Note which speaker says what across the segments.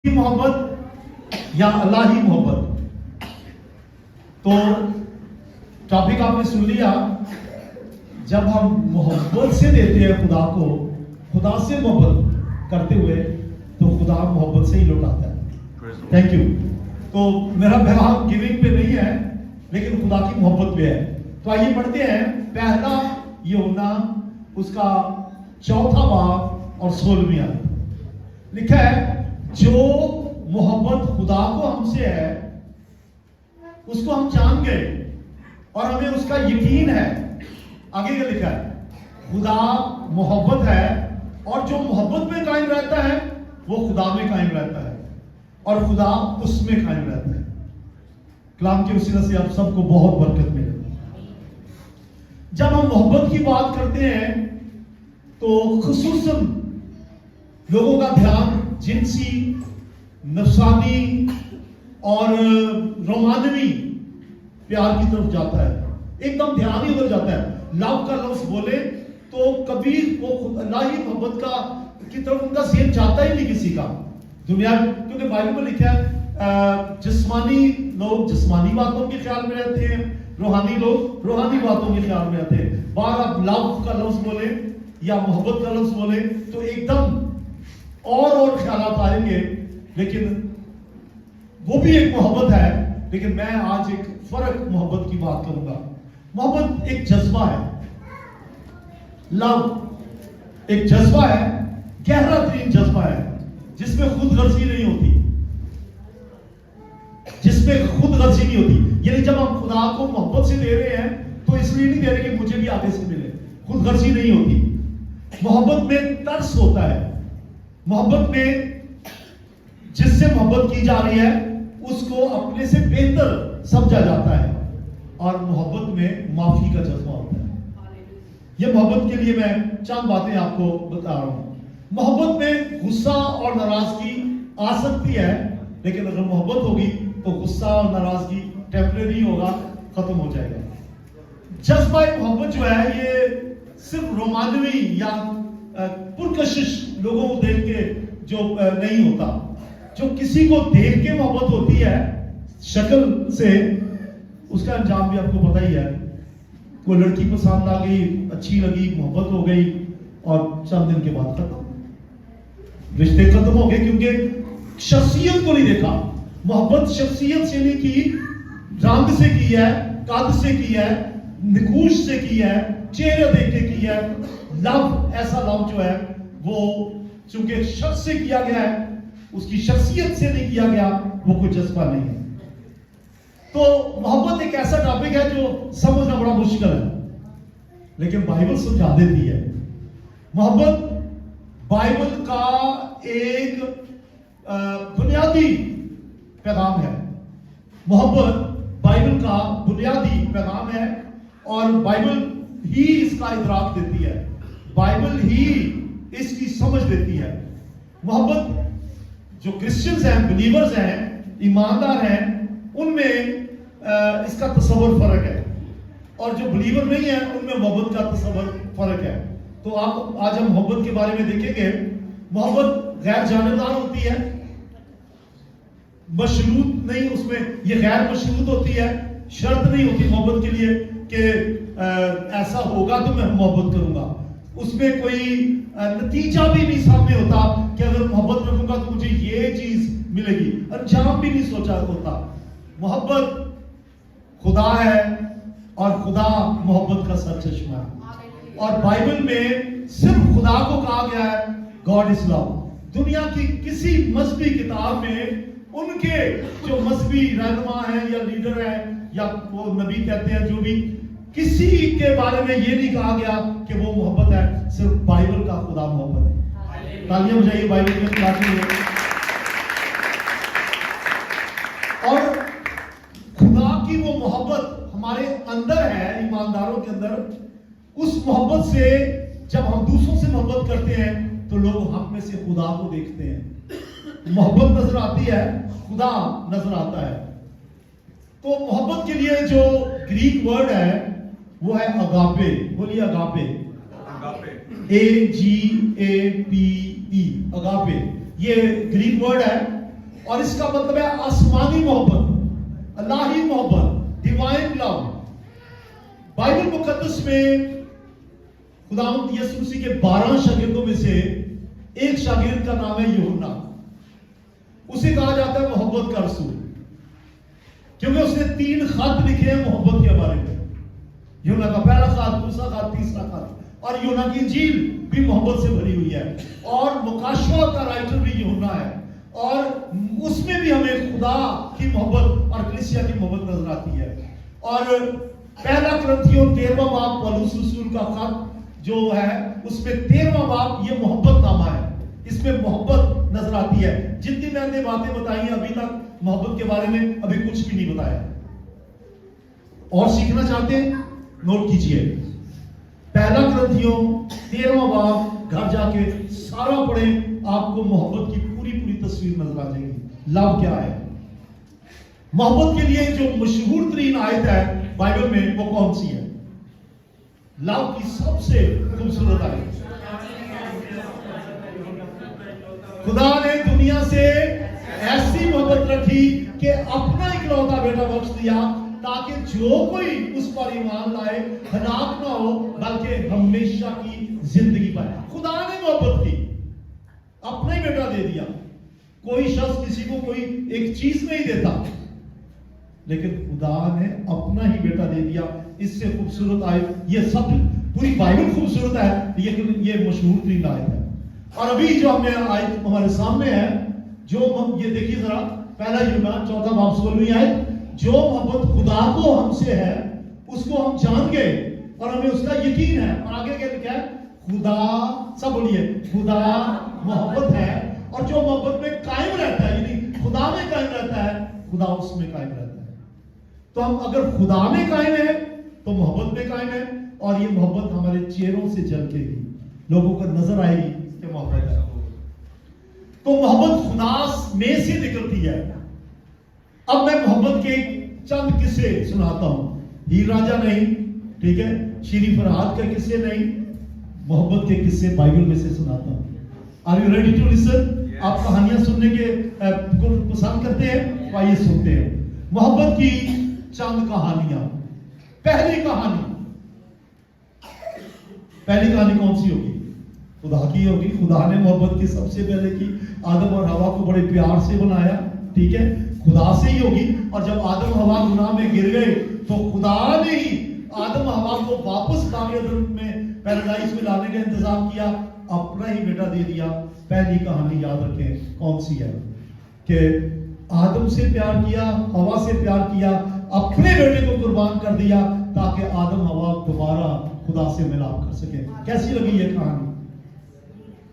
Speaker 1: की मोहब्बत या अल्लाह ही मोहब्बत। तो टॉपिक आपने सुन लिया। जब हम मोहब्बत से देते हैं खुदा को, खुदा से मोहब्बत करते हुए, तो खुदा मोहब्बत से ही लौटाता है। Thank you. तो मेरा पैगाम गिविंग पे नहीं है, लेकिन खुदा की मोहब्बत पे है। तो आइए पढ़ते हैं पहला यूहन्ना उसका 4वां बाब और 16वीं आयत। लिखा है, जो मोहब्बत खुदा को हमसे है उसको हम जान गए और हमें उसका यकीन है। आगे क्या लिखा है? खुदा मोहब्बत है और जो मोहब्बत में कायम रहता है वो खुदा में कायम रहता है और खुदा उसमें कायम रहता है। कलाम की वसीला से आप सबको बहुत बरकत मिले। जब हम मोहब्बत की बात करते हैं तो खुसूसन लोगों का ध्यान जिनसी, नफसानी और रोमानवी प्यार की तरफ जाता है। एकदम ध्यान ही उधर जाता है। लव का लफ्ज बोले तो कभी वो अल्लाह ही मोहब्बत का की तरफ उनका ज़हन जाता ही नहीं किसी का। दुनिया, क्योंकि बाइबल में लिखा है जिस्मानी लोग जिस्मानी बातों के ख्याल में रहते हैं, रूहानी लोग रूहानी बातों के ख्याल में रहते हैं। बार आप लव का लफ्ज बोले या मोहब्बत का लफ्ज बोले तो एकदम और ख्यालात आएंगे। लेकिन वो भी एक मोहब्बत है, लेकिन मैं आज एक फर्क मोहब्बत की बात करूंगा। मोहब्बत एक जज्बा है। लव एक जज्बा है, गहरा तरीन जज्बा है, जिसमें खुद गर्जी नहीं होती, जिसमें खुद गर्जी नहीं होती। यानी जब हम खुदा को मोहब्बत से दे रहे हैं तो इसलिए नहीं दे रहे कि मुझे भी आगे से मिले, खुद गर्जी नहीं होती। मोहब्बत में तरस होता है। मोहब्बत में जिससे मोहब्बत की जा रही है उसको अपने से बेहतर समझा जाता है और मोहब्बत में माफी का जज्बा होता है। ये मोहब्बत के लिए मैं चंद बातें आपको बता रहा हूं। मोहब्बत में गुस्सा और नाराजगी आ सकती है, लेकिन अगर मोहब्बत होगी तो गुस्सा और नाराजगी टेम्परेरी होगा, खत्म हो जाएगा। जज्बा मोहब्बत जो है ये सिर्फ रोमानवी या पुरकशिश लोगों को देख के जो नहीं होता। जो किसी को देख के मोहब्बत होती है शक्ल से, उसका अंजाम भी आपको पता ही है। कोई लड़की पसंद आ गई, अच्छी लगी, मोहब्बत हो गई और चंद दिन के बाद खत्म, रिश्ते खत्म हो गए, क्योंकि शख्सियत को नहीं देखा। मोहब्बत शख्सियत से नहीं की, रंग से की है, कद से की है, निकूश से की है, चेहरे देख के की है। लव, ऐसा लव जो है वो चूंकि शख्स से किया गया है, उसकी शख्सियत से नहीं किया गया, वो कोई जज्बा नहीं है। तो मोहब्बत एक ऐसा टॉपिक है जो समझना बड़ा मुश्किल है, लेकिन बाइबल समझा देती है। मोहब्बत बाइबल का एक बुनियादी पैगाम है। मोहब्बत बाइबल का बुनियादी पैगाम है और बाइबल ही इसका इदराक देती है, बाइबल ही इसकी समझ देती है। मोहब्बत जो क्रिश्चियंस हैं, बिलीवर्स हैं, ईमानदार हैं, उनमें इसका तस्वर फर्क है और जो बिलीवर नहीं है उनमें मोहब्बत का तस्वर फर्क है। तो आप आज हम मोहब्बत के बारे में देखेंगे। मोहब्बत गैर जानिबदार होती है, मशरूत नहीं, उसमें ये गैर मशरूत होती है। शर्त नहीं होती मोहब्बत के लिए कि ऐसा होगा तो मैं मोहब्बत करूंगा। उसमें कोई नतीजा भी नहीं सामने होता कि अगर मोहब्बत रखूंगा तो मुझे ये चीज मिलेगी, अंजाम भी नहीं सोचा होता। मोहब्बत खुदा है और खुदा मोहब्बत का सरचश्मा है और बाइबल में सिर्फ खुदा को कहा गया है गॉड इज लव। दुनिया की किसी मजहबी किताब में उनके जो मजहबी रहनुमा हैं या लीडर हैं या वो नबी कहते हैं, जो भी, किसी के बारे में ये नहीं कहा गया कि वो मोहब्बत है। सिर्फ बाइबल का खुदा मोहब्बत है। तालियां बजाइए बाइबल के खुदा के लिए। और खुदा की वो मोहब्बत हमारे अंदर है, ईमानदारों के अंदर। उस मोहब्बत से जब हम दूसरों से मोहब्बत करते हैं तो लोग हम में से खुदा को देखते हैं। मोहब्बत नजर आती है, खुदा नजर आता है। तो मोहब्बत के लिए जो ग्रीक वर्ड है वो है अगापे। बोलिए अगापे। AGAPE, agape. ये ग्रीक वर्ड है और इसका मतलब है आसमानी मोहब्बत, अल्लाही मोहब्बत, डिवाइन लव। बाइबल मुकद्दस में खुदावंद यीशु मसीह के 12 शागिर्दों में से एक शागिर्द का नाम है यूहन्ना। उसे कहा जाता है मोहब्बत का रसूल, क्योंकि उसने 3 खत लिखे हैं मोहब्बत के बारे में। यूहन्ना का पहला खत, दूसरा खत, तीसरा खत, और यूहन्ना की इंजील भी मोहब्बत से भरी हुई है, और मुकाशवा का राइटर भी यूहन्ना है, और उसमें भी हमें खुदा की मोहब्बत और कलीसिया की मोहब्बत नजर आती है। और पहला कुरिन्थियों 13वां बाब पौलुस रसूल का खत जो है उसमें 13वां बाब ये मोहब्बत नामा है, इसमें मोहब्बत नजर आती है। जितनी मैंने बातें बताई हैं अभी तक मोहब्बत के बारे में अभी कुछ भी नहीं बताया। और सीखना चाहते हैं, नोट कीजिए, पहला कुरिन्थियों 13वां बाब घर जाके सारा पढ़े, आपको मोहब्बत की पूरी पूरी तस्वीर नजर आ जाएगी। लव क्या है? मोहब्बत के लिए जो मशहूर तरीन आयत है बाइबल में वो कौन सी है? लव की सबसे खूबसूरत आयत, खुदा ने दुनिया से ऐसी मोहब्बत रखी कि अपना इकलौता बेटा बख्श दिया, ताकि जो कोई उस पर ईमान लाए हलाक ना हो बल्कि हमेशा की जिंदगी पाए। खुदा ने मोहब्बत की, अपना ही बेटा दे दिया। कोई शख्स किसी को कोई एक चीज नहीं देता, लेकिन खुदा ने अपना ही बेटा दे दिया। इससे खूबसूरत आयत, ये सब पूरी बाइबल खूबसूरत है, लेकिन ये मशहूर तरीन आयत है। और अभी जो हमने आयत हमारे सामने है, जो ये देखिए जरा, पहला यूहन्ना 4वां बाब 16वीं आयत, जो मोहब्बत खुदा को हमसे है उसको हम जान गए और हमें उसका यकीन है। और आगे क्या लिखा है? खुदा, सब बोलिए, खुदा मोहब्बत है, और जो मोहब्बत में कायम रहता है, यानी खुदा में कायम रहता है, खुदा उसमें कायम रहता है। तो हम अगर खुदा में कायम है तो मोहब्बत में कायम है, और ये मोहब्बत हमारे चेहरों से झलकेगी, लोगों को नजर आएगी कि मोहब्बत है। तो मोहब्बत खुदा में से निकलती है। अब मैं मोहब्बत के चंद किस्से सुनाता हूं, हीर रांझा नहीं, ठीक है, शीरी फरहाद के किस्से नहीं, मोहब्बत के किस्से बाइबल में से सुनाता हूं। Are you ready to listen? आप कहानियां सुनने के पसंद करते हैं? आइए सुनते हैं मोहब्बत की चंद कहानियां। पहली कहानी कौन सी होगी? खुदा की होगी। खुदा ने मोहब्बत की सबसे पहले की, आदम और हवा को बड़े प्यार से बनाया, ठीक है, खुदा से ही होगी। और जब आदम हवा गुनाह में गिर गए तो खुदा ने ही आदम हवा को वापस बागेदन में, पैराडाइज में लाने का इंतजाम किया, अपना ही बेटा दे दिया। पहली कहानी याद रखें कौन सी है? कि आदम से प्यार किया, हवा से प्यार किया, अपने बेटे को कुर्बान कर दिया ताकि आदम हवा दोबारा खुदा से मिलाप कर सके। कैसी लगी ये कहानी?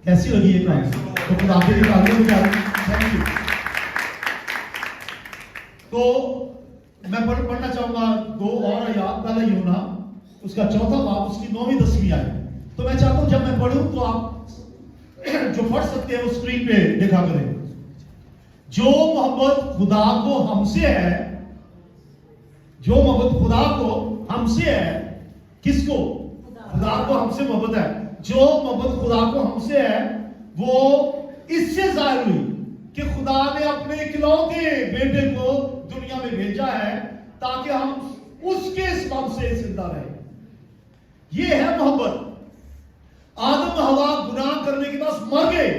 Speaker 1: कैसी लगी ये कहानी? तो खुदा के लिए तो मैं पढ़ना चाहूंगा 2 और आयत। पहला यूहन्ना उसका 4वां बाब उसकी 9वीं 10वीं आयत। तो मैं चाहता हूं जब मैं पढ़ूं तो आप जो पढ़ सकते हैं वो स्क्रीन पे देखा करें। जो मोहब्बत खुदा को हमसे है, जो मोहब्बत खुदा को हमसे है, किसको? खुदा को हमसे मोहब्बत है। जो मोहब्बत खुदा को हमसे है वो इससे जाहिर हुई कि खुदा ने अपने इकलौते बेटे को दुनिया में भेजा है ताकि हम उसके सबब से जिंदा रहे। ये है मोहब्बत। आदम हवा गुनाह करने के बाद मर गए।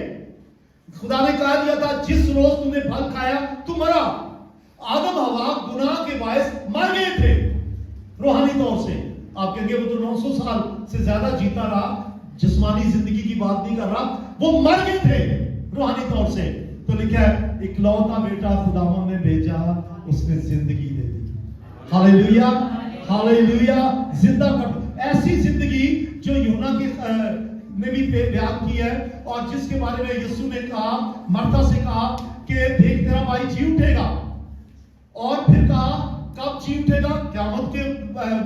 Speaker 1: खुदा ने कहा दिया था जिस रोज तुमने फल खाया तुम मरा। आदम हवा गुनाह के बायस मर गए थे रूहानी तौर से। आप कहेंगे वो तो 900 साल से ज्यादा जीता रहा, जिस्मानी जिंदगी की बात नहीं कर रहा, वो मर गए थे रूहानी तौर से। तो लिखा है इकलौता बेटा खुदावंद ने भेजा, उसने जिंदगी दे दी। हालेलुया, हालेलुया, जिंदा कर। ऐसी जिंदगी जो यूहन्ना की ने भी बयान की है और जिसके बारे में यीशु ने कहा, मरता से कहा कि देख तेरा भाई जी उठेगा। और फिर कहा कब जी उठेगा? क़यामत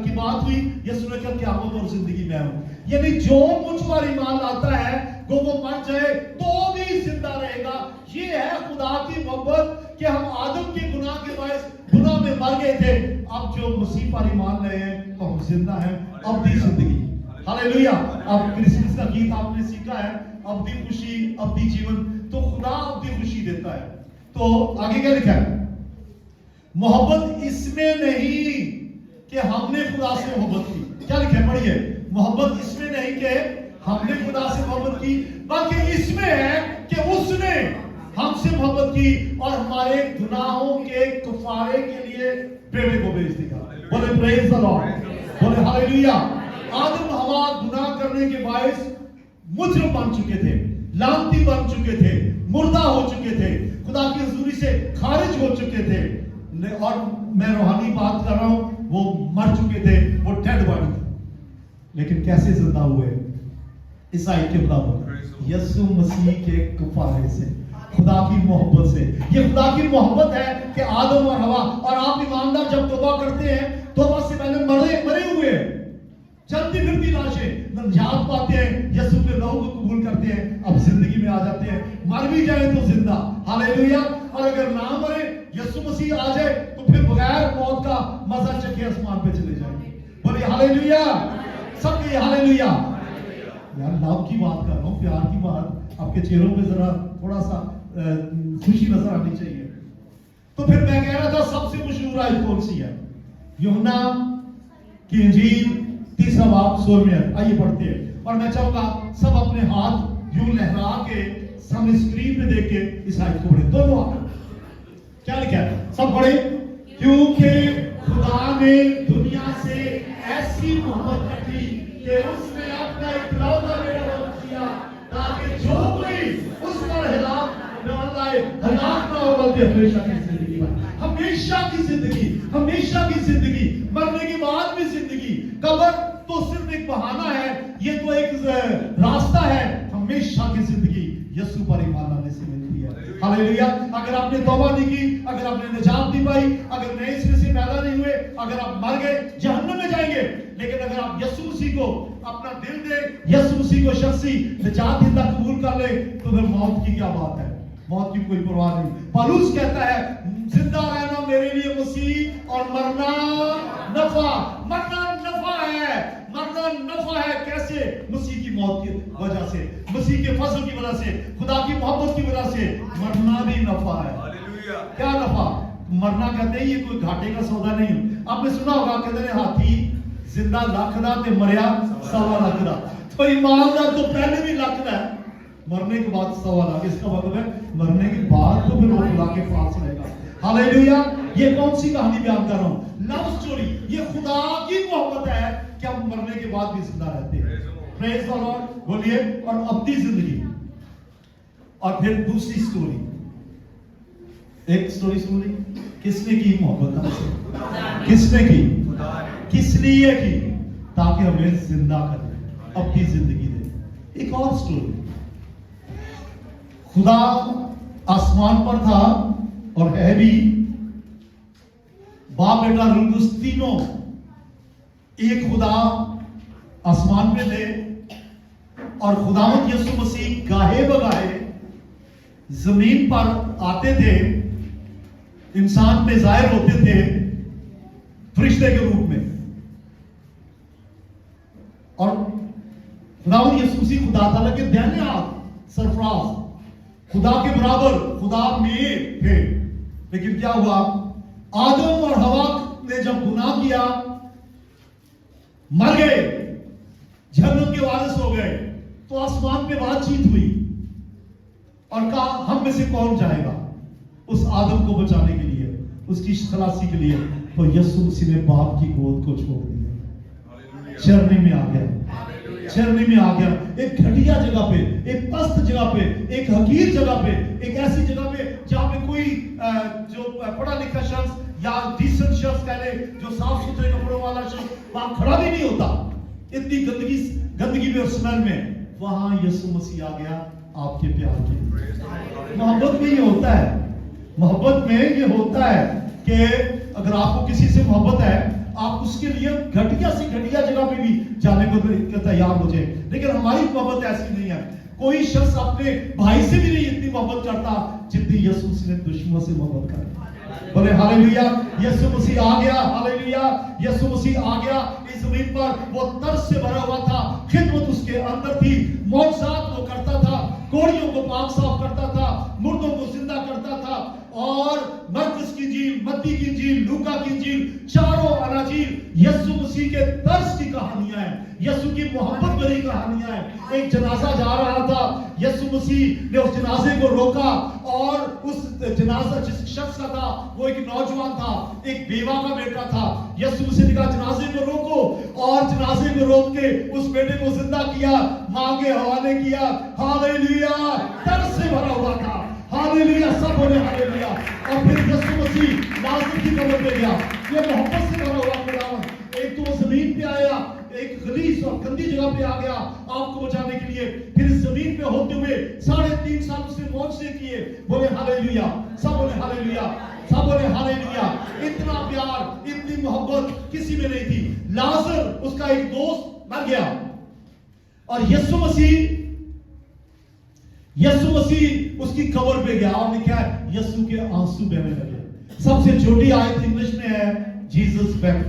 Speaker 1: की बात हुई। यीशु ने कहा क़यामत और जिंदगी मैं हूं। यानी जो मुझ पर ईमान लाता है वो मर जाए तो भी जिंदा रहेगा। ये है खुदा की मोहब्बत कि हम आदम के गुनाह के बायस गुनाह में मर गए थे, अब जो मसीह पर ईमान लाए हैं तो हम जिंदा हैं, अब्दी जिंदगी। हालेलुया। अब क्रिसमस का गीत आपने सीखा है, अब्दी खुशी, अब्दी जीवन। तो खुदा अब्दी खुशी देता है। तो आगे क्या लिखा है, मोहब्बत इसमें नहीं कि हमने खुदा से मोहब्बत की, क्या लिखा है पढ़िए, मोहब्बत इसमें नहीं कि हमने खुदा से मोहब्बत की, बल्कि इसमें है कि उसने हमसे मोहब्बत की और हमारे गुनाहों के कफारे के लिए बेटे को भेज दिया। बोले प्रेज द लॉर्ड, बोले हालेलुया। आदम हवा गुनाह करने के बायस मुजरिम बन चुके थे, लानती बन चुके थे, मुर्दा हो चुके थे, खुदा की हुजूरी से खारिज हो चुके थे। और मैं रूहानी बात कर रहा हूं, वो मर चुके थे, वो डेड बॉडी थे। लेकिन कैसे जिंदा हुए? ईसाई के मुताबिक यीशु मसीह के कफारे से, खुदा की मोहब्बत से। ये खुदा की मोहब्बत है कि आदम और हवा, और आप ईमानदार जब तौबा करते हैं, तौबा से पहले मरे हुए चलती फिरती लाशें निजात पाते हैं, यीशु के लहू को कबूल करते हैं, अब जिंदगी में आ जाते हैं। मर भी जाए तो जिंदा, हालेलुया। और अगर ना मरे, यीशु मसीह आ जाए, तो फिर बगैर मौत का मजा चखे आसमान पे चले जाएंगे। बोलिए हालेलुया, सब कहिए हालेलुया। यार लव की बात कर रहा हूँ, प्यार की बात, आपके चेहरों पे जरा थोड़ा सा खुशी नजर आनी चाहिए। तो फिर मैं कह रहा था सबसे मशहूर आयत कौन सी है? यूहन्ना की इंजील 3 बाब 16 में। आइए पढ़ते हैं, और मैं चाहूंगा सब अपने हाथ यूं लहरा के सामने स्क्रीन पे देख के इस आयत को पढ़े, दोनों हाथ। क्या लिखा है? सब पढ़े। क्योंकि खुदा ने दुनिया से ऐसी मोहब्बत रखी कि उसने अपना इकलौता बेटा दिया, ताकि जो कोई उस पर हलाक ना हो, बल्कि हमेशा की जिंदगी पाए। हमेशा की जिंदगी, हमेशा की जिंदगी, मरने के बाद भी जिंदगी। कब्र तो सिर्फ एक बहाना है, ये तो एक रास्ता है। हमेशा की जिंदगी यीशु पर ईमान लाने से मिलती है। हालेलुया। अगर आपने तौबा नहीं की, अगर आपने निजात नहीं पाई, अगर नए सिरे से पैदा नहीं हुए, अगर आप मर गए, जहन्नम में जाएंगे। लेकिन अगर आप यीशु मसीह को अपना दिल दे, यीशु मसीह को शख्सी निजात हिंदा कबूल कर ले, तो फिर मौत की क्या बात है? मौत की कोई परवाह नहीं। पौलुस कहता है, जिंदा रहना मेरे लिए मसीह और मरना नफा। मरना नफा है, मरना नफा है। कैसे? मसीह की मौत की वजह से, मसीह के फजल की वजह से, खुदा की मोहब्बत की वजह से मरना भी नफा है। क्या नफा? मरना कहते हैं ये कोई घाटे का सौदा नहीं। आपने सुना होगा, कहते हैं हाथी जिंदा लाख दा ते मरिया 1.25 लाख दा। तो ईमानदार तो पहले भी लाख दा है, मरने के बाद 1.25 लाख। इसका मतलब है मरने के बाद तो फिर वो खुदा के पास रहेगा। हालेलुया। ये कौन सी कहानी बयान कर रहा हूं? Love story. ये खुदा की मोहब्बत है कि हम मरने के बाद भी जिंदा रहते हैं। प्रेज द लॉर्ड, बोलिए। और अपनी जिंदगी, और फिर दूसरी स्टोरी। एक स्टोरी सुन ली, किसने की मोहब्बत हमसे? किसने की? किस लिए की? ताकि हमें जिंदा करे, अपनी जिंदगी दे। एक और स्टोरी, खुदा आसमान पर था और है भी, बाप बेटा रूह तीनों एक खुदा आसमान पे थे, और खुदावंद यीशु मसीह गाहे बगाहे जमीन पर आते थे, इंसान पे जाहिर होते थे फरिश्ते के रूप में। और खुदावंद यीशु मसीह खुदा ताला के दाहिने हाथ सरफराज, खुदा के बराबर, खुदा में थे। लेकिन क्या हुआ? आदम और हवा ने जब गुनाह किया, मर गए, जहन्नम के वारिस हो गए, तो आसमान पे बातचीत हुई और कहा हम में से कौन जाएगा उस आदम को बचाने के लिए, उसकी खलासी के लिए। तो यीशु मसीह ने बाप की गोद को छोड़ दिया, चरनी में आ गया, चरनी में आ गया। एक घटिया जगह पे, एक पस्त जगह पे, एक हकीर जगह पे, एक ऐसी जगह पे जहां पे कोई जो पढ़ा लिखा शख्स या डिसेंट शख्स कह ले, जो साफ सुथरे कपड़ों वाला शख्स वहां खड़ा भी नहीं होता, इतनी गंदगी में और स्मेल में, वहां यीशु मसीह आ गया आपके प्यार के लिए। मोहब्बत में ये होता है, मोहब्बत में ये होता है कि अगर आपको किसी से मोहब्बत है, आप उसके लिए घटिया से घटिया जगह पे भी जाने को तैयार हो जाए। लेकिन हमारी मोहब्बत ऐसी नहीं है। कोई शख्स अपने भाई से भी नहीं इतनी मोहब्बत करता जितनी यीशु मसीह ने दुश्मनों से मोहब्बत कर। बोले हालेलुया। यीशु मसीह आ गया, हालेलुया। यीशु मसीह आ गया इस जमीन पर। वो तरस से भरा हुआ था, खिदमत उसके अंदर थी, मौजज़ात वो करता था, कोड़ियों को पाक साफ करता था, मुर्दों को जिंदा करता था। और मरकुस की इंजील, मत्ती की इंजील, लूका की इंजील, चारों अनाजील यीशु मसीह के तर्स की कहानियां हैं, यीशु की मोहब्बत भरी कहानियां हैं। एक जनाजा जा रहा था, यीशु मसीह ने उस जनाजे को रोका और उस जनाजा जिस शख्स का था वो एक नौजवान था, एक बेवा का बेटा था। यीशु मसीह ने कहा जनाजे को रोको, और जनाजे को रोक के उस बेटे को जिंदा किया, मांगे हवाले किया। हालेलुया, तर्स से भरा हुआ था। हालेलुया, सब बोले हालेलुया। और फिर यीशु मसीह लाजर की कब्र पे गया, ये मोहब्बत से भरा हुआ खुदावन। एक तो वो जमीन पे आया, एक गलीस और गंदी जगह पे आ गया आपको बचाने के लिए, फिर जमीन पे होते हुए 3.5 साल उसने मोहब्बत किए। बोले हालेलुया, सब बोले हालेलुया, सब बोले हालेलुया। इतना प्यार, इतनी मोहब्बत किसी में नहीं थी। लाजर उसका एक दोस्त मर गया और यीशु मसीह उसकी कब्र पे गया और लिखा है यीशु के आंसू बहने लगे। सबसे छोटी आयत इंग्लिश में है जीसस वेप्ट,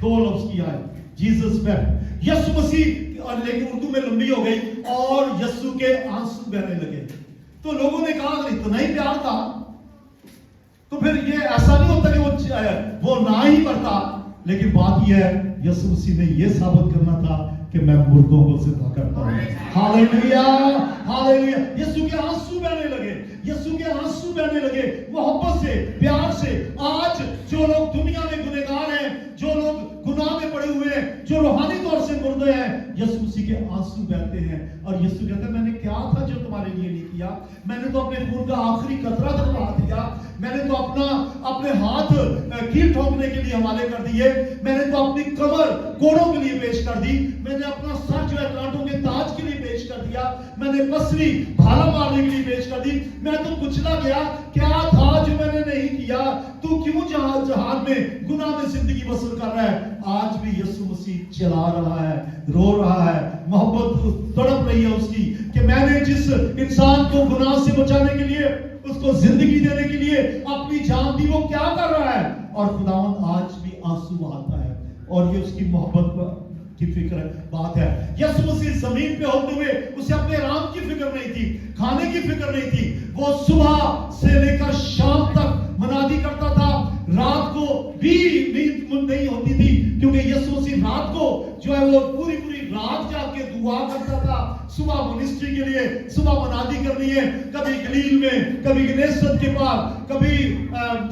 Speaker 1: 2 लफ्ज की आयत, जीसस वेप्ट, यीशु मसीह, और लेकिन उर्दू में लंबी हो गई, और यीशु के आंसू बहने लगे। तो लोगों ने कहा अगर इतना ही प्यार था तो फिर ये ऐसा नहीं होता कि वो ना ही करता। लेकिन बात यह है यीशु मसीह ने ये साबित करना था कि मैं मुर्दों को जिंदा करता हूं। Hallelujah, hallelujah. यीशु के आंसू बहने लगे, यीशु के आंसू बहने लगे मोहब्बत से, प्यार से। आज जो लोग दुनिया में गुनहगार हैं, जो लोग गुनाह में पड़े हुए हैं, जो रूहानी तौर से मुर्दे हैं, यीशु मसीह के आंसू बहते हैं। और यीशु कहता है मैंने क्या था जो तुम्हारे लिए नहीं किया? मैंने तो अपने खून का आखिरी कतरा तक बहा दिया, मैंने तो अपने हाथ कील ठोकने के लिए हवाले कर दिए, मैंने तो अपनी कमर कोड़ों के लिए पेश कर दी, मैंने अपना सर जो है कांटों के ताज के लिए पेश कर दिया, मैंने पसरी भाला मारने के लिए पेश कर दी। मैं तो कुचला गया, क्या था जो मैंने नहीं किया? तू क्यों जहान में गुनाह में जिंदगी बसर कर रहा है? आज भी यीशु मसीह चला रहा है, रो रहा है, मोहब्बत तड़प रही है उसकी कि मैंने जिस इंसान को गुनाह से बचाने के लिए, उसको जिंदगी देने के लिए अपनी जान दी, वो क्या कर रहा है? और खुदावंद आज भी आंसू बहाता है, और ये उसकी मोहब्बत की फिक्र बात है। यीशु मसीह जमीन पे होते हुए उसे अपने आराम की फिक्र नहीं थी, खाने की फिक्र नहीं थी। वो सुबह से लेकर शाम तक मनादी करता था, रात को भी नींद नहीं होती थी, क्योंकि यीशु मसीह रात को जो है वो पूरी रात जाके दुआ करता था। सुबह मिनिस्ट्री के लिए, सुबह मनादी करनी है, कभी गलील में, कभी गनेसरत के पास, कभी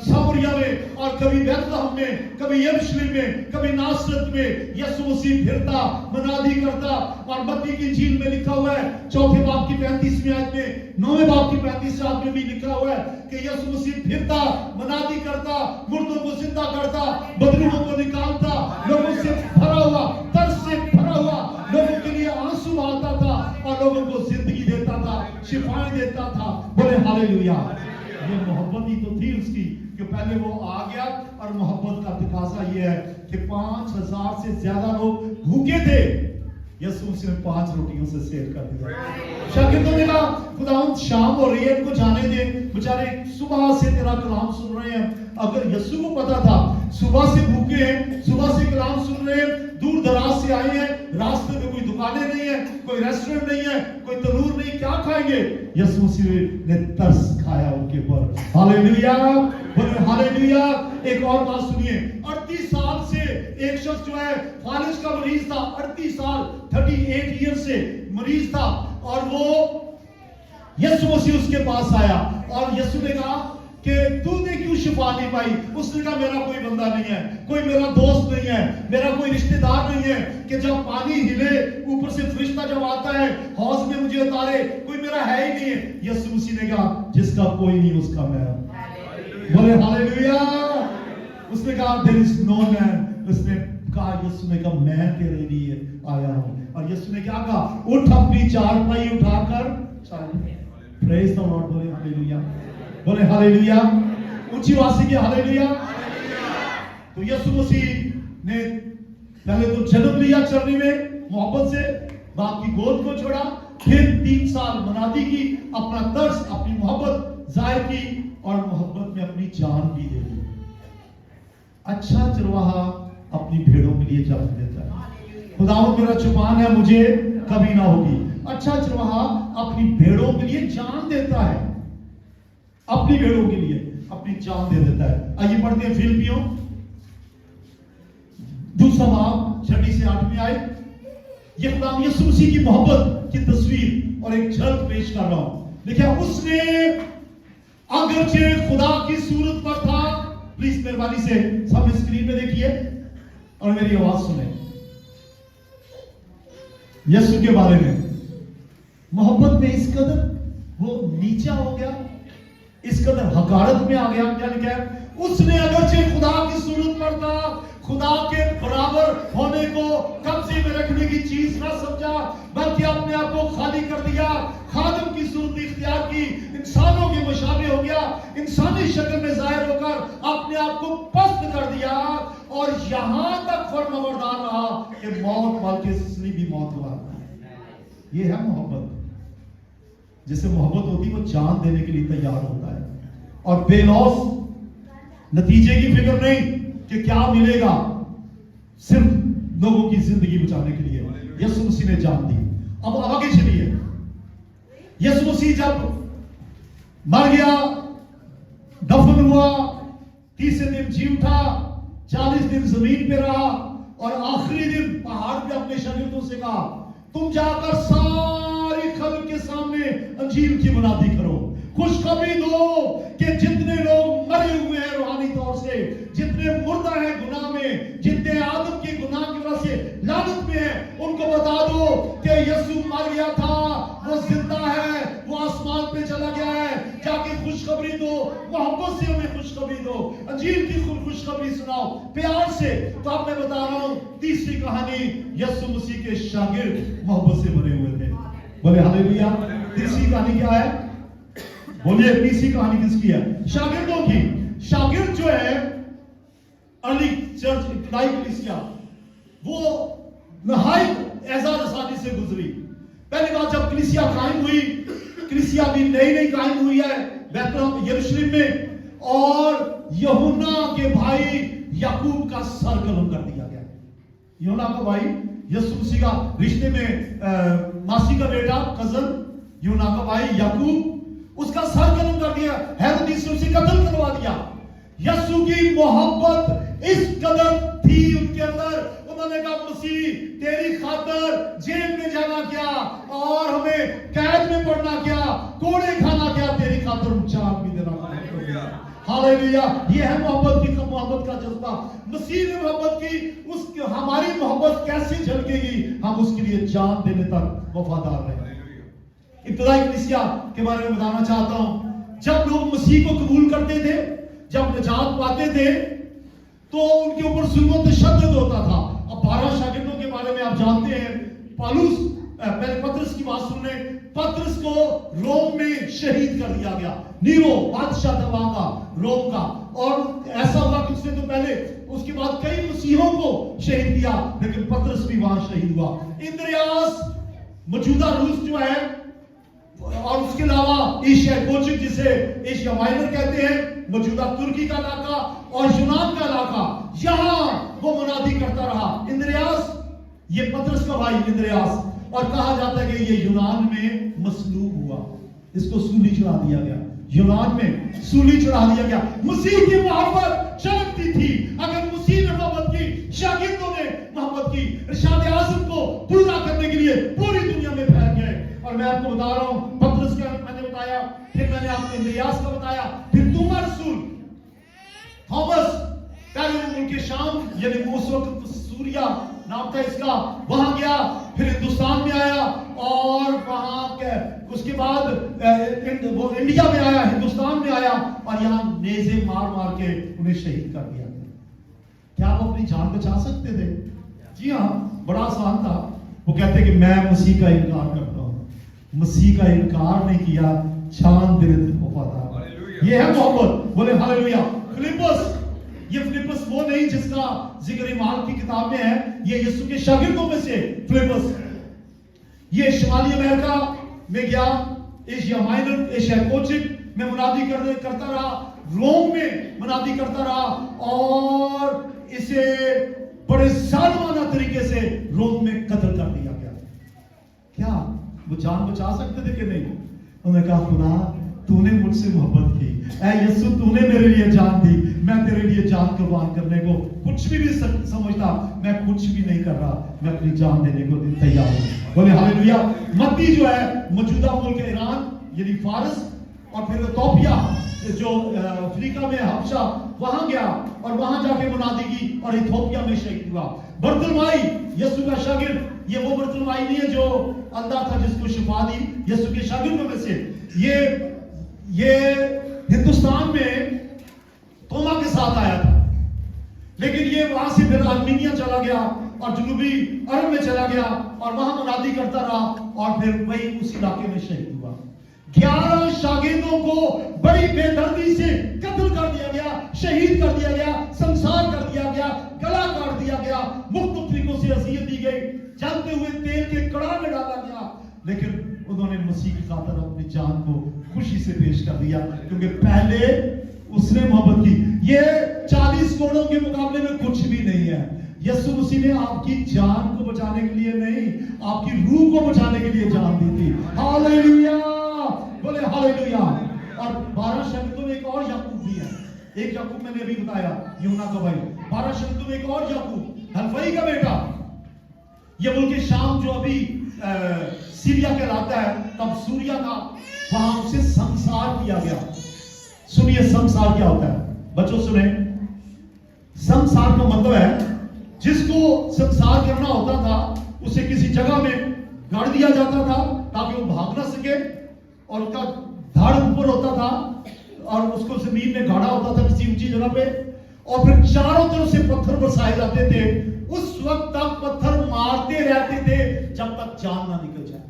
Speaker 1: सामरिया में, और कभी बैतलहम में, कभी यरूशलेम में, कभी नासरत में यीशु मसीह फिरता, मनादी करता। और मत्ती की इंजील में लिखा हुआ है 4 बाब की 35वीं आयत में, 9 बाब की 35वीं आयत में भी लिखा हुआ है कि यीशु मसीह फिरता, मनादी करता, मुर्दों को जिंदा करता, बदरूहों को निकालता, लोगों से भरा हुआ, तरस से भरा हुआ, लोगों के लिए आंसू बहाता था और लोगों को जिंदगी देता था, शिफाएं देता था। बोले हालेलुया। ये मोहब्बत ही तो थी उसकी कि पहले वो आ गया, और मोहब्बत का तकाजा ये है कि 5000 से ज्यादा लोग भूखे थे, यीशु मसीह ने 5 रोटियों से सेव कर दिया। शागिर्दों ने कहा खुदावंद शाम हो रही है, इनको जाने दे, बेचारे सुबह से तेरा कलाम सुन रहे हैं। अगर यीशु को पता था सुबह से भूखे हैं, सुबह से कलाम सुन रहे हैं, दूर दराज से आए हैं, रास्ते में कोई दुकानें नहीं है, कोई रेस्टोरेंट नहीं है, कोई तंदूर नहीं, क्या खाएंगे? यीशु मसीह ने तरस खाया उनके ऊपर। हालेलुया, बोले हालेलुया। एक और बात सुनिए, 38 साल से एक शख्स जो है फालिज का मरीज था, 38 साल 38 ईयर से मरीज था, और वो यीशु मसीह उसके पास आया, और यीशु ने कहा कि तूने क्यों शिफा नहीं पाई? उसने कहा मेरा कोई बंदा नहीं है, कोई मेरा दोस्त नहीं है, मेरा कोई रिश्तेदार नहीं है कि जब पानी हिले ऊपर से फरिश्ता जब आता है हौज में मुझे उतारे, कोई मेरा है ही नहीं है। यीशु मसीह ने कहा जिसका कोई नहीं उसका मैं हूं। बोले हालेलुया। उसने कहा देयर इज नो मैन। उसने कहा, यीशु ने कहा मैं तेरे लिए आया हूं। और यीशु ने क्या कहा? उठ अपनी चारपाई उठाकर चल। Praise the Lord. बोले हालेलुया, बोले हालेलुया। ऊंची आवाज से हालेलुया। तो यीशु मसीह ने पहले तो जन्म लिया चरनी में मोहब्बत से, बाप की गोद को छोड़ा, फिर 3 साल मनादी की, अपना तरस, अपनी मोहब्बत जाहिर की, और मोहब्बत में अपनी जान भी दे दी। अच्छा चरवाहा अपनी भेड़ों के लिए जान देता है। खुदावंद मेरा चुपान है, मुझे कभी ना होगी। अच्छा चरवाहा अपनी भेड़ों के लिए जान देता है, अपनी भेड़ों के लिए अपनी जान दे देता है। आइए पढ़ते हैं फिलिपियों दूसरा बाब 6 से 8 में आए। ये खुदाम यीशु मसीह की मोहब्बत की तस्वीर और एक झलक पेश कर रहा हूं। देखिए, उसने अगरचे खुदा की सूरत पर था, प्लीज मेहरबानी से सामने स्क्रीन पे देखिए और मेरी आवाज सुने। यीशु के बारे में मोहब्बत में इस कदर वो नीचा हो गया, इस कदर हकारत में आ गया। क्या लिखा है? उसने अगरचे खुदा की सूरत पर था, खुदा के बराबर होने को कब्जे में रखने की चीज ना समझा, बल्कि अपने आप को खाली कर दिया, खादिम की सूरत इख्तियार की, इंसानों के मुशाबे हो गया, इंसानी शक्ल में जाहिर होकर अपने आप को पस्त कर दिया और यहां तक फर्माबरदार रहा कि मौत बल्कि सलीबी मौत हुआ। ये है मोहब्बत। जिसे मोहब्बत होती है वो जान देने के लिए तैयार होता है और बेलौस नतीजे की फिक्र नहीं कि क्या मिलेगा, सिर्फ लोगों की जिंदगी बचाने के लिए यीशु मसीह ने जान दी। अब आगे चलिए, यीशु मसीह जब मर गया, दफन हुआ, तीसरे दिन जी उठा, 40 दिन जमीन पे रहा और आखिरी दिन पहाड़ पे अपने शागिर्दों से कहा, तुम जाकर सारी खल्क के सामने अंजील की मुनादी करो, खुशखबरी दो कि जितने लोग मरे हुए हैं रूहानी तौर से, जितने मुर्दा हैं गुनाह में, जितने आदम के गुनाह की वजह से लानत में हैं, उनको बता दो कि यीशु मर गया था, वो जिंदा है, वो आसमान पे चला गया है। जाके खुशखबरी दो, मोहब्बत से हमें खुशखबरी दो, अंजील की खुशखबरी सुनाओ प्यार से। तो अब मैं बता रहा हूं तीसरी कहानी, यीशु मसीह के शागिर्द मोहब्बत से बने हुए थे। बोले हालेलुया। तीसरी कहानी क्या है? बोलिए, तीसरी कहानी किसकी है? शागिर्दों की। शागिर्द जो है अर्ली चर्च इब्तदाई कलीसिया, वो नहायत एजाज आसानी से गुजरी। पहली बात, जब कलीसिया कायम हुई, कलीसिया भी नई नई कायम हुई है बैतलहम यरूशलेम में, और यूहन्ना के भाई याकूब का सर कलम कर दिया गया। यूहन्ना का भाई यीशु मसीह का रिश्ते में मासी का बेटा, कजन, यूहन्ना का भाई याकूब, उसका सर कलम कर दिया, हेरोदेस ने उसे कत्ल करवा दिया। यीशु की मोहब्बत इस कदर थी उनके अंदर, उन्होंने कहा, मसीह तेरी खातर जेल में जाना क्या और हमें कैद में पड़ना क्या, कोड़े खाना क्या, तेरी खातर हम जान भी देना। हालेलुया। ये है मोहब्बत का जज्बा। मसीह ने मोहब्बत की, उसकी हमारी मोहब्बत कैसे झलकेगी? हम उसके लिए जान देने तक वफादार रहे। इब्तिदाई कलीसिया के बारे में बताना चाहता हूं। जब लोग मसीह को कबूल करते थे, जब निजात पाते थे, तो उनके ऊपर जुल्म तशद्दुद होता था। अब 12 शागिर्दों के बारे में आप जानते हैं। पौलुस, पहले पतरस की बात सुन लें, पतरस को रोम में शहीद कर दिया गया, नीरो बादशाह था वहां का, रोम का। और ऐसा हुआ कि उसने तो पहले, उसके बाद कई मसीहों को शहीद किया, लेकिन पतरस भी वहां शहीद हुआ। इंद्रियास मौजूदा रूस जो है, और उसके अलावा एशिया कोचिक, जिसे एशिया माइनर कहते हैं, मौजूदा तुर्की का इलाका और यूनान का इलाका, यहां वो मुनादी करता रहा। इंद्रियास, ये पतरस का भाई इंद्रियास, और कहा जाता है कि ये यूनान में मसलूब हुआ, इसको सूली चढ़ा दिया गया, यूनान में सूली चढ़ा दिया गया। मसीह की मोहब्बत चमकती थी। अगर मसीह ने मोहब्बत की, शागिर्दों ने मोहब्बत की, इरशाद आज़म को पूरा करने के लिए पूरी दुनिया में फैल गए। और मैं आपको बता रहा हूं, पतरस का मैंने बताया, फिर मैंने आपको इंद्रियास का बताया, फिर तोमा रसूल, थॉमस, पहले मुल्क शाम, यानी उस वक्त सूरिया नाम था इसका, वहां गया, फिर हिंदुस्तान में आया, और वहां के उसके बाद वो इंडिया में आया, हिंदुस्तान में आया, और यहां नेज़े मार मार के उन्हें शहीद कर दिया। क्या वो अपनी जान बचा सकते थे? जी हाँ, बड़ा आसान था। वो कहते कि मैं मसीह का इनकार करता हूं। मसीह का इनकार नहीं किया, जान देने तक वफादार। ये है मोहब्बत। बोले हालेलुया। फिलिपस, ये फिलिपस वो नहीं जिसका जिक्र ईमान की किताब में है, ये यीशु के शागिर्दों में से फिलिपस। ये शिमाली अमेरिका में गया, एशिया माइनर, एशिया कोचिक में मुनादी करता रहा, रोम में मुनादी करता रहा, और इसे बड़े जालिमाना तरीके से रोम में कत्ल कर दिया गया। क्या वो जान बचा सकते थे कि नहीं? उन्होंने कहा खुदा तूने मुझसे मोहब्बत की, ऐ यीशु तूने मेरे लिए जान दी, मैं तेरे लिए जान कुर्बान करने को कुछ भी समझता, मैं कुछ भी नहीं कर रहा, मैं अपनी जान देने को तैयार हूँ। बोले हालेलुया। मत्ती जो है मौजूदा मुल्क ईरान यानी फारस और फिर इथोपिया जो अफ्रीका में हबशा वहां गया और वहां जाके मुनादी की और इथोपिया में शहीद हुआ। बरतुलमाई यीशु का शागिर्द, ये वो बरतुलमाई नहीं है जो अंधा था जिसको शिफा दी, यीशु के शागिर्दों में से ये हिंदुस्तान में तोमा के साथ आया था, लेकिन ये वहां से फिर आर्मीनिया चला गया और जुनूबी अरब में चला गया और वहां मुनादी करता रहा और फिर वही उस इलाके में शहीद हुआ। 11 शागिर्दों को बड़ी बेदर्दी से कत्ल कर दिया गया, शहीद कर दिया गया, संसार कर दिया गया, गला काट दिया गया, मुख्तलिफ तरीकों से अज़ियत दी गई, जलते हुए तेल के कड़ा में डाला गया, लेकिन उन्होंने मसीह की खातिर अपनी जान को खुशी से पेश कर दिया क्योंकि पहले उसने मोहब्बत की। ये 40 करोड़ों के मुकाबले में कुछ भी नहीं है। यीशु मसीह ने आपकी जान को बचाने के लिए नहीं, आपकी रूह को बचाने के लिए जान दी थी। हालेलुया, बोले हालेलुया। और 12 शब्दों में एक और याकूब भी है। एक याकूब मैंने अभी बताया, यूना का भाई। 12 शब्दों में एक और याकूब, हल्फई का बेटा। ये मुल्क शाम जो अभी सीरिया कहलाता है, तब सूरिया का, वहां उसे संसार किया गया। सुनिए संसार क्या होता है बच्चों, सुने। संसार का मतलब है जिसको संसार करना होता था उसे किसी जगह में गाड़ दिया जाता था ताकि वो भाग ना सके, और उसका धड़ ऊपर होता था और उसको जमीन में गाड़ा होता था किसी ऊंची जगह पे, और फिर चारों तरफ से पत्थर बरसाए जाते थे। उस वक्त तक पत्थर मारते रहते थे जब तक जान ना निकल जाए।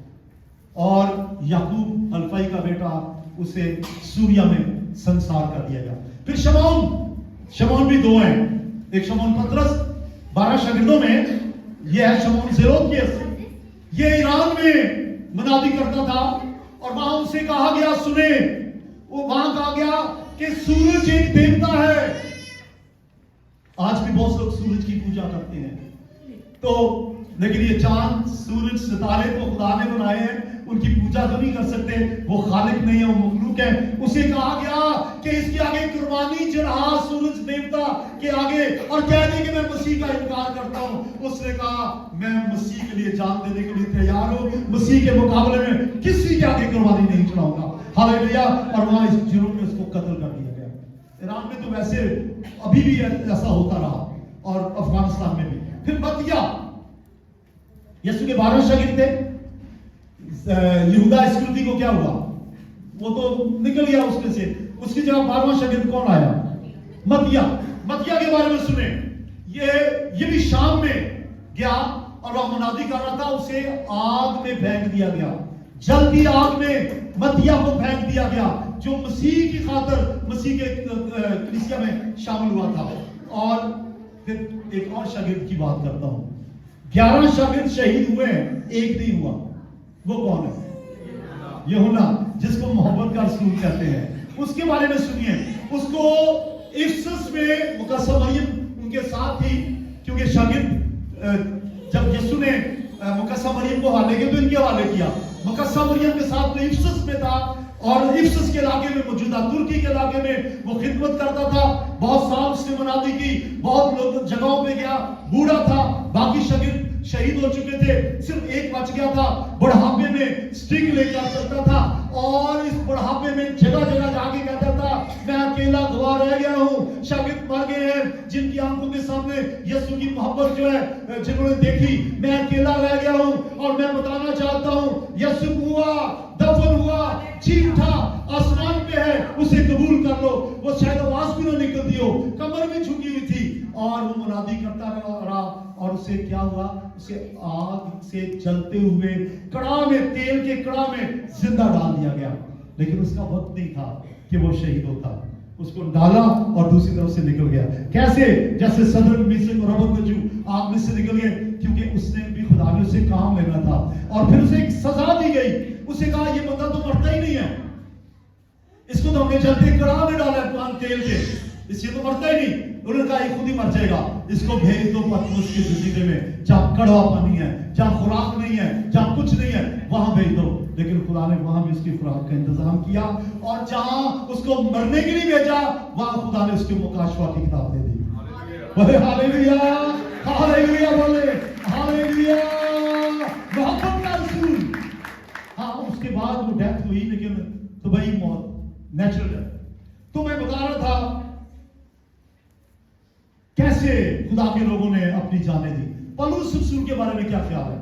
Speaker 1: और याकूब हल्फई का बेटा, उसे सूरिया में संसार कर दिया गया। फिर शमौन भी 2 हैं। एक शमौन पतरस 12 शागिर्दों में, यह है शमौन जेलोतियस। ये ईरान में मुनादी करता था और वहां उनसे कहा गया, सुने, वो वहां कहा गया कि सूरज एक देवता है। आज भी बहुत लोग सूरज की पूजा करते हैं, तो लेकिन ये चांद, सूरज, सितारे तो खुदा ने बनाए हैं, उनकी पूजा तो नहीं कर सकते, वो खालिक नहीं है, वो मखलूक है। उसे कहा गया कि इसके आगे कुर्बानी चढ़ा सूरज देवता के आगे और कह दे कि मैं मसीह का इनकार करता हूं। उसने कहा मैं मसीह के लिए जान देने के लिए तैयार हूं, मसीह के मुकाबले में किसी के आगे कुर्बानी नहीं चढ़ाऊंगा। हालेलुया। और वहां इस जुर्म में उसको कत्ल कर दिया गया। ईरान में तो वैसे अभी भी ऐसा होता रहा और अफगानिस्तान में भी। फिर मत्तिया, यीशु के 12 शागिर्द थे। यहूदा इस्करियोती को क्या हुआ, वो तो निकल गया उसमें से, उसकी जगह 12वां शागिर्द कौन आया? मत्तिया के बारे में सुने। ये भी शाम में गया और वह मुनादी कर रहा था, उसे आग में फेंक दिया गया। जलती आग में मत्तिया को फेंक दिया गया जो मसीह की खातिर मसीह के कलीसिया में शामिल हुआ था। और फिर एक और शागिर्द की बात करता हूं। 11 शागिर्द शहीद हुए, एक नहीं हुआ। वो कौन है? यूहन्ना, जिसको मोहब्बत का रसूल कहते हैं। उसके बारे में सुनिए। उसको इफिसस में मुकद्दस मरियम उनके साथ थी, क्योंकि शागिर्द जब यीशु ने मुकद्दस मरियम को हवाले किया तो इनके हवाले किया। मुकद्दस मरियम के साथ तो इफिसस में था और इफिसस के इलाके में, मौजूदा तुर्की के इलाके में वो खिदमत करता था। बहुत साल उसने मुनादी की, बहुत लोग जगहों पे गया, बूढ़ा था, बाकी शागिर्द शहीद हो चुके थे, सिर्फ एक बच गया था। बुढ़ापे में स्टिंग लेकर चलता था और इस बुढ़ापे में जगह जगह जाके कहता था मैं अकेला गवाह रह गया हूँ। शागिर्द मर गए हैं जिनकी आंखों के सामने यीशु की मोहब्बत जो है जिन्होंने देखी, मैं अकेला रह गया हूँ और मैं बताना चाहता हूँ यीशु हुआ, दफन हुआ, जी उठा, आसमान पे है, उसे कबूल कर लो। वो शायद आवाज भी ना निकलती हो, कमर में झुकी हुई थी और वो मुनादी करता रहा और उसे क्या हुआ, उसे आग से जलते हुए कड़ा में, तेल के कड़ा में जिंदा डाल दिया गया। लेकिन उसका वक्त नहीं था कि वो शहीद होता। उसको डाला और दूसरी तरफ से निकल गया। कैसे? जैसे सदर मिस्र और रबतजू आग में से निकल गए, क्योंकि उसने भी खुदा ने उसे काम लेना था। और फिर उसे एक सजा दी गई। उसे कहा ये बंदा तो मरता ही नहीं है, इसको तो हमने जलते कड़ा में डाला है तेल के, इससे तो मरता ही नहीं। उन्होंने कहा ये खुद ही मर जाएगा, इसको भेज दो पतमुस के जजीरे में जहाँ कड़वा पानी है, जहाँ खुराक नहीं है, जहाँ कुछ नहीं है, वहां भेज दो। लेकिन खुदा ने वहां भी उसकी खुराक का इंतजाम किया, और जहां उसको मरने के लिए भेजा वहां खुदा ने उसके मुकाशवा की किताब दे दी। बोले हालेलुया, हालेलुया, बोले हालेलुया, मोहब्बत का रसूल। हाँ, उसके बाद वो डेथ हुई, लेकिन तबई मौत, नेचुरल डेथ। तो मैं बता रहा था कैसे खुदा के लोगों ने अपनी जानें दी। पौलुस रसूल के बारे में क्या ख्याल है?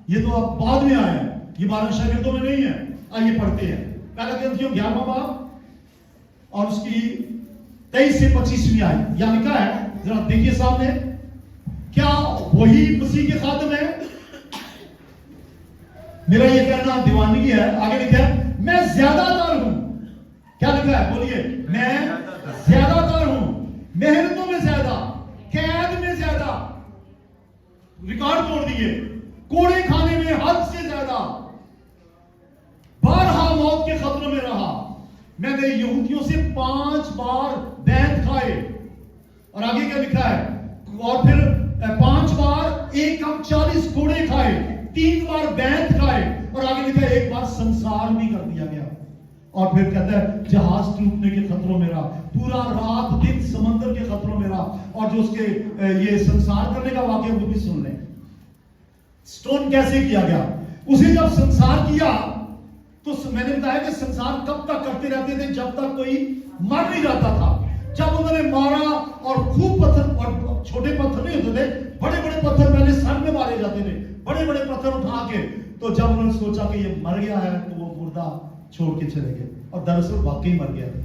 Speaker 1: ये तो अब बाद में आया है, ये 12 शागिर्दों में नहीं है। आइए पढ़ते हैं पहला कुरिन्थियों 11वां बाब और उसकी 23 से 25वीं आयत। यहां लिखा है, जरा देखिए सामने, क्या वही मसीह के खादिम है? मेरा ये कहना दीवानगी है। आगे लिखा है, मैं ज्यादातर हूं। क्या लिखा है? बोलिए, मैं ज्यादातर हूं, मेहनतों में ज्यादा, कैद में ज्यादा, रिकॉर्ड तोड़ दिए, कोड़े खाने में हद से ज्यादा, बारहा मौत के खतरों में रहा। मैंने यहूदियों से 5 बार बैत खाए, और आगे क्या लिखा है, और फिर 5 बार 1 कम 40 कोड़े खाए, 3 बार बैत खाए, और आगे लिखा है 1 बार संसार भी कर दिया गया। और फिर कहता है जहाज टूटने के खतरों में रहा, पूरा रात दिन समंदर के खतरों में रहा। और जो उसके ये संसार करने का वाक्य वो भी सुन लें। स्टोन कैसे किया गया? उसे जब संसार किया तो मैंने बताया कि संसार कब तक करते रहते थे, जब तक कोई मर नहीं जाता था। जब उन्होंने मारा, और खूब पत्थर, और छोटे पत्थर नहीं होते थे, बड़े बड़े पत्थर पहले सर में मारे जाते थे, बड़े बड़े पत्थर उठा के। तो जब उन्होंने सोचा कि ये मर गया है, तो वो मुर्दा छोड़ के चले गए, और दरअसल वाकई मर गया था,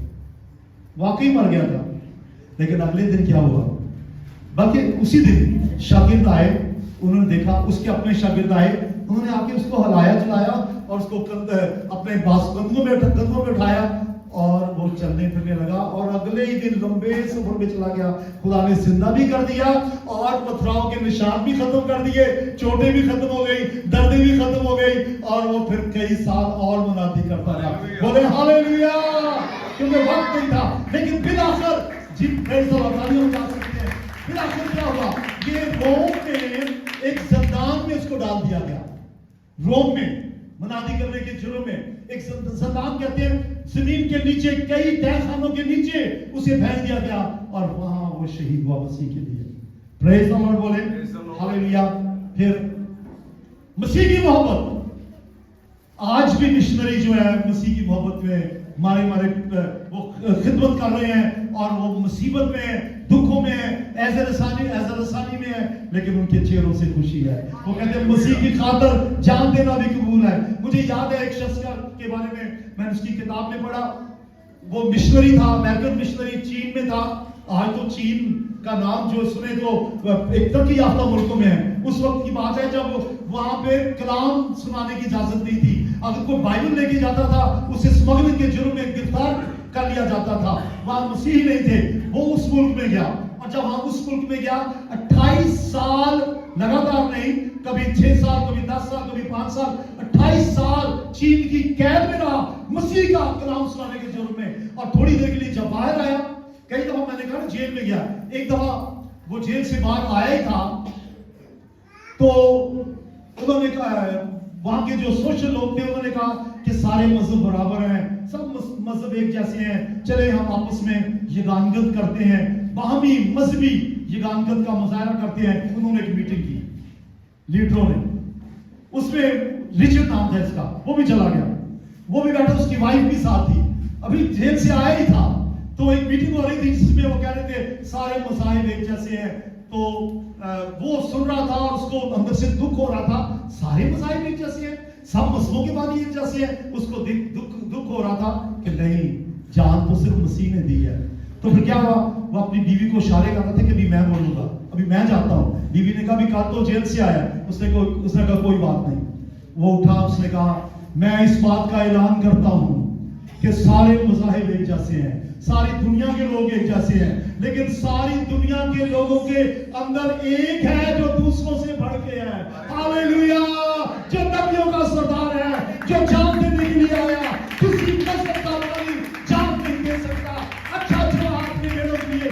Speaker 1: वाकई मर गया था। लेकिन अगले दिन क्या हुआ? बल्कि उसी दिन शागिर्द आए, उन्होंने देखा, उसके अपने शागिर्द आए, उन्होंने आके उसको हलाया चलाया, और उसको अपने कंधों में उठाया, और वो चलने फिरने लगा। और अगले ही दिन लंबे सफर में चला गया। खुदा ने जिंदा भी कर दिया, और पथराव के निशान भी खत्म कर दिए, चोटें भी खत्म हो गई, दर्दें भी खत्म हो गई, और वो फिर कई साल और मुनादी करता रहा। बोले हालेलुया, क्योंकि वक्त नहीं था। लेकिन फिर आखिर जिन तालियों जा सकते हैं, फिर आखिर क्या हुआ? ये रोम में एक जंदान में उसको डाल दिया गया। रोम में मुनादी करने के जुर्म में एक जंदान, कहते हैं जमीन के नीचे, कई तहखानों के नीचे उसे भेज दिया गया, और वहां वो शहीद हुआ मसीह के लिए। प्रेज द लॉर्ड, बोले हालेलुया। फिर मसीह की मोहब्बत, आज भी मिशनरी जो है मसीह की मोहब्बत में मारे वो खिदमत कर रहे हैं, और वो मुसीबत में है, दुखों में है, एज़रसानी में है, लेकिन उनके चेहरों से खुशी है। वो कहते हैं मसीह की खातिर जान देना भी कबूल है। मुझे याद है एक शख्स के बारे में मैंने उसकी किताब में पढ़ा। वो मिशनरी था, अमेरिकन मिशनरी, चीन में था। आज तो चीन का नाम जो सुने तो एक तरक्की याफ्ता मुल्कों में है। उस वक्त की बात है जब वहां पे कलाम सुनाने की इजाजत नहीं थी। अगर कोई बाइबल लेके जाता था, उसे स्मगलिंग के जुर्म में गिरफ्तार कर लिया जाता था। वहां मसीही नहीं थे, वो उस मुल्क में गया, और जब वहां उस मुल्क में गया 28 साल लगातार नहीं, कभी 6 साल, कभी 10 साल, कभी 5 साल, 28 साल चीन की कैद में रहा, मसीह का कलाम सुनाने के जुर्म में। और थोड़ी देर के लिए जब बाहर आया, कई दफा मैंने कहा जेल में गया, एक दफा वो जेल से बाहर आया ही था, तो उन्होंने कहा, वहां के जो सोशल लोग थे, उन्होंने कहा कि सारे मजहब बराबर हैं, सब मजहब एक जैसे हैं, चले हम आपस में यगानगत करते हैं, बाहमी मजहबी यगानगत का मुजाहरा करते हैं। उन्होंने एक मीटिंग की लीडरों ने, उसमें रिचर्ड नाम था इसका, वो भी चला गया, वो भी बैठा, उसकी वाइफ भी साथ थी, अभी जेल से आया ही था। तो एक मीटिंग हो रही थी जिसमें वो कह रहे थे सारे मसाइब एक जैसे हैं। तो वो सुन रहा था, और उसको अंदर से दुख हो रहा था, सारे मसाइब एक जैसे हैं, सब मसलों के बानी एक जैसे हैं। उसको दुख हो रहा था कि नहीं, जान तो सिर्फ मसीह ने दी है। तो फिर क्या हुआ? वो अपनी बीवी को इशारे कर रहा था कि अभी मैं बोलूंगा, अभी मैं जाता हूं। बीवी ने कहा भी कल तो जेल से आया। उसने कहा कोई बात नहीं। वो उठा, उसने कहा मैं इस बात का ऐलान करता हूं कि सारे मज़ाहिब एक जैसे हैं, सारी दुनिया के लोग एक जैसे हैं, लेकिन सारी दुनिया के लोगों के अंदर एक है जो दूसरों से बढ़ के है। हालेलुया, जो नबियों का सरदार है, जो जान देने के लिए आया, किसी नस्ल का कोई जान नहीं दे सकता। अच्छा हाथ में मेरे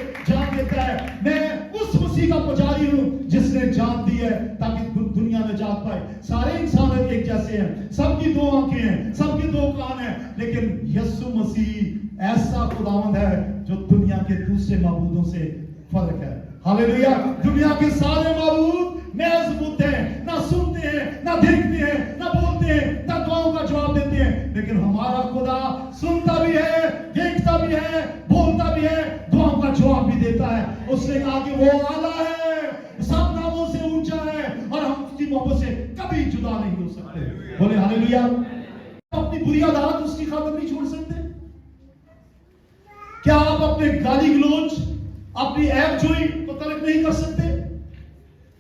Speaker 1: मैं उस मसीह का पुजारी हूं जिसने जान दी है ताकि दुनिया में जान पाए। सारे इंसान एक जैसे हैं, सबकी दो आंखें हैं, सबके दो कान हैं, लेकिन यीशु मसीह ऐसा खुदावंद है जो दुनिया के दूसरे माबूदों से फर्क है। हालेलुया। दुनिया के सारे माबूद मजबूत हैं, ना सुनते हैं, ना देखते हैं, ना बोलते हैं, ना दुआओं का जवाब देते हैं, लेकिन हमारा खुदा सुनता भी है, देखता भी है, बोलता भी है, दुआओं का जवाब भी देता है। उसने कहा कि वो आला है, सब नामों से ऊंचा है और हम उसकी मोहब्बत से कभी जुदा नहीं हो सकते। बोले हालेलुया। अपनी बुरी आदत उसकी खातिर नहीं छोड़ सकते? क्या आप अपने गाली गलौज, अपनी ऐब जोई को तर्क नहीं कर सकते?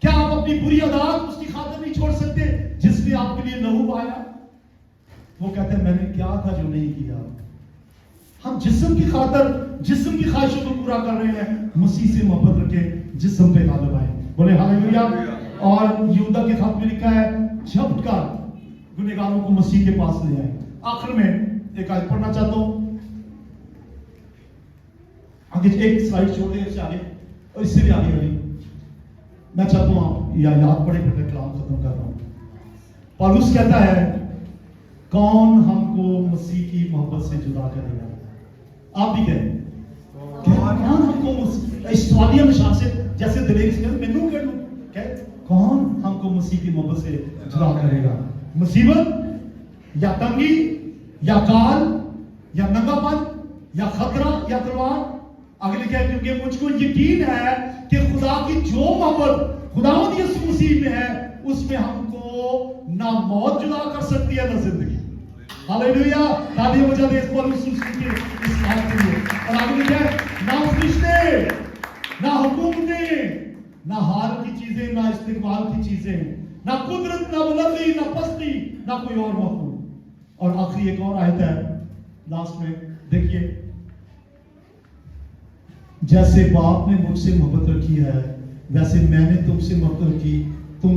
Speaker 1: क्या आप अपनी बुरी आदत उसकी खातिर नहीं छोड़ सकते जिसने आपके लिए लहू बहाया? वो कहते हैं मैंने क्या था जो नहीं किया। हम जिस्म की खातिर जिस्म की ख्वाहिशों को पूरा कर रहे हैं, मसीह से मोहब्बत रखे जिस्म पे गालिब आए। बोले हालेलुया। और यहूदा के खत में लिखा है झपटकर गुनहगारों को मसीह के पास ले आए। आखिर में एक आयत पढ़ना चाहता हूं, आगे एक स्लाइड छोड़ दें, इससे आगे और इससे भी आगे वाली मैं चाहता हूं आप या याद पड़े फिर मैं कलाम खत्म कर रहा हूं। पौलुस कहता है कौन हमको मसीह की मोहब्बत से जुदा करेगा? आप भी कहें कौन हमको इस सवालिया निशान से जैसे दिलेर से मैनू कह लूं, कौन हमको मसीह की मोहब्बत से जुदा करेगा? मुसीबत या तंगी या काल या नंगापन या खतरा या तलवार? अगले क्या, क्योंकि मुझको यकीन है कि खुदा की जो मोहब्बत खुदावंद यीशु मसीह में है उसमें हमको ना मौत जुदा कर सकती है ना जिंदगी। हालेलुया। तालियां बजा दे इस पौलुस के इस बात के लिए। और आगे क्या है, ना फरिश्ते, ना हुकूमतें, ना हाल की चीजें, ना इस्तिकबाल की चीजें, ना कुदरत, ना बुलंदी, ना पस्ती, ना कोई और मखलूक। और आखिरी एक और आयत है लास्ट में, देखिए, जैसे बाप ने मुझसे मोहब्बत रखी है वैसे मैंने तुमसे मोहब्बत रखी, तुम